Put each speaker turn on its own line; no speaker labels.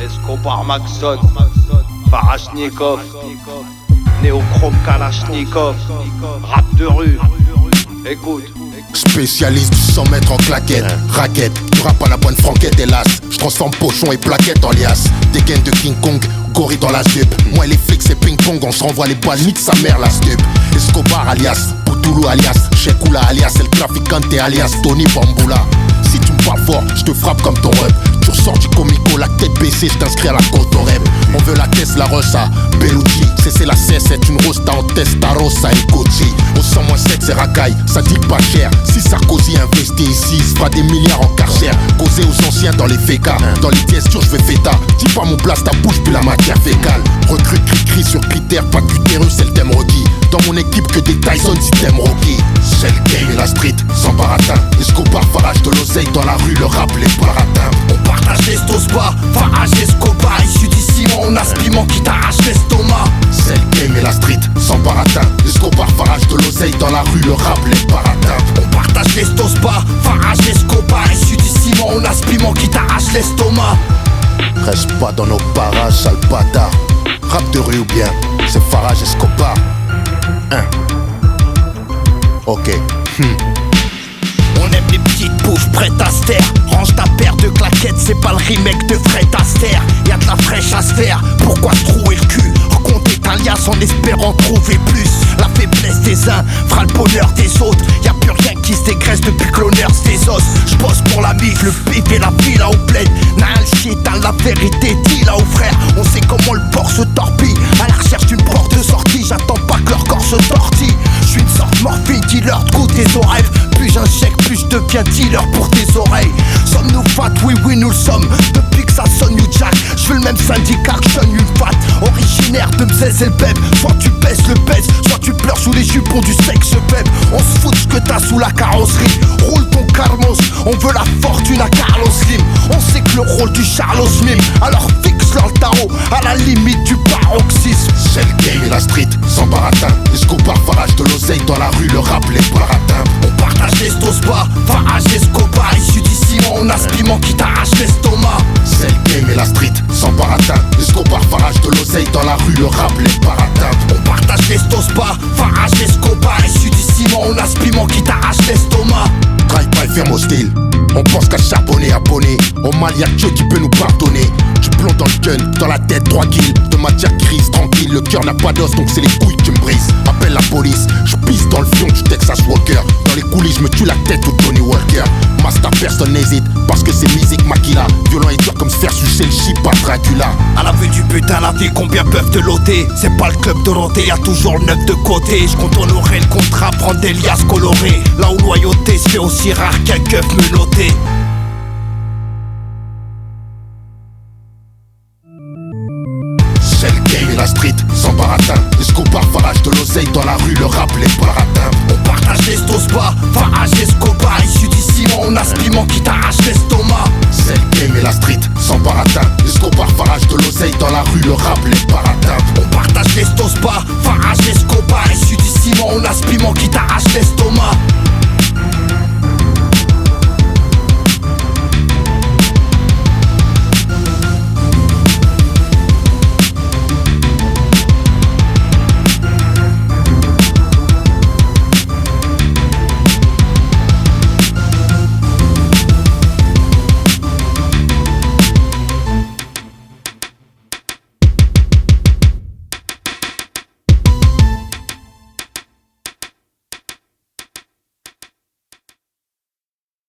Escobar Maxon, Farashnikov, Néochrome Kalachnikov, rap de rue, écoute.
Spécialiste du 100 mètres en claquette, raquette, tu rap à la bonne franquette hélas. Je transforme pochon et plaquette en liasse. Dégaine de King Kong, gorille dans la jupe. Moi et les flics c'est ping-pong, on se renvoie les balles, nique sa mère la stup. Escobar alias, Poutoulou alias, Chekoula alias, El Traficante alias, Tony Bamboula. Si tu me parles fort, je te frappe comme ton rep. Tu ressors du comico, la tête baissée, je t'inscris à la côte au rep. On veut la caisse, la rosa, Bellucci. C'est la cesse, c'est une rosta en testarossa et Kochi. Au 100-7 c'est racaille, ça dit pas cher. Si Sarkozy investit ici, il se fera des milliards en carcère. Causer aux anciens dans les FK, dans les pièces dures je vais feta. Dis pas mon blast ta bouche puis la matière fécale. Recrute cri-cri sur critères, pas cutéreux, c'est le thème requis. Dans mon équipe que des Tyson si t'aimes Rocky. C'est le game et la street, sans baratin. Escobar, farage de l'oseille dans la rue, le rap, les baratins.
On partage l'estos bas, Farage Escobar, issu du ciment, on a ce piment qui t'arrache l'estomac.
C'est le game et la street, sans baratin. Escobar, farage de l'oseille dans la rue, le rap, les baratins.
On partage l'estos bas, Farage Escobar, issu du ciment, on a ce piment qui t'arrache l'estomac.
Reste pas dans nos parages, sale bâtard. Rap de rue ou bien, c'est Farage Escobar. Ok.
On aime les petites bouffes prêtes à se taire. Range ta paire de claquettes, c'est pas le remake de Fred Astaire. Y'a de la fraîche à se faire, pourquoi se trouer le cul? Recompter ta liasse en espérant trouver plus. La faiblesse des uns fera le bonheur des autres. Y'a plus rien qui se dégraisse depuis que l'honneur des os. J'bosse pour la mif, le pif et la file au bled. N'a le shit, hein, la vérité, dis là aux frères. On sait comment le port se torpille. À la recherche d'une porte de sortie, j'attends pas que leur corps se tortille. J'suis une sorte morphine, dealer de goût tes oreilles. Plus j'injecte, plus je deviens dealer pour tes oreilles. Sommes-nous fat? Oui, oui, nous le sommes. Depuis que ça sonne New Jack, j'fais le même syndicat que Sean une fat. Originaire de Mzez et le Beb. Soit tu baisses le baisse, soit tu pleures sous les jupons du sexe Beb. On se fout de ce que t'as sous la carrosserie. Roule ton Carmos, on veut la fortune à Carlos Slim. On sait que le rôle du Charlos mime, alors fixe-leur le tarot à la limite du paroxysme.
C'est le game et la street, sans baratin. Escobar, farage de l'oseille dans la rue, le rap, les baratins.
On partage l'estos bas, Farage Escobar, issu du ciment, on a ce piment qui t'arrache l'estomac.
C'est le game et la street, sans baratin. Escobar, farage de l'oseille dans la rue, le rap, les baratins.
On partage l'estos bas, Farage Escobar, issu du ciment, on a ce piment qui t'arrache l'estomac.
Drive-by ferme hostile, on pense qu'à charbonner, abonné. Au mal y'a que Dieu qui peut nous pardonner. Tu plonges dans le gun, dans la tête 3 kills de matière grise, tranquille, le cœur n'a pas d'os donc c'est les couilles qui me brisent. Appelle la police, je pisse dans le fion du Texas Walker. Dans les coulisses je me tue la tête au Tony Walker. Master personne n'hésite, parce que c'est musique Makila. Violent et dur comme se faire sucer le chip à Dracula.
À la vue du putain la vie combien peuvent te loter. C'est pas le club Dorothée, y'a toujours le neuf de côté. Je compte honorer le contrat, prendre des liasses colorées. Là où loyauté se fait aussi rare qu'un keuf menotté.
C'est le game et la street, sans baratin. Escobar, farage de l'oseille dans la rue, le rap, les baratins.
On partage l'estos bas, Farage Escobar, issu du ciment, on a ce piment qui t'arrache l'estomac.
C'est le game et la street, sans baratin. Escobar, farage de l'oseille dans la rue, le rap, les baratins.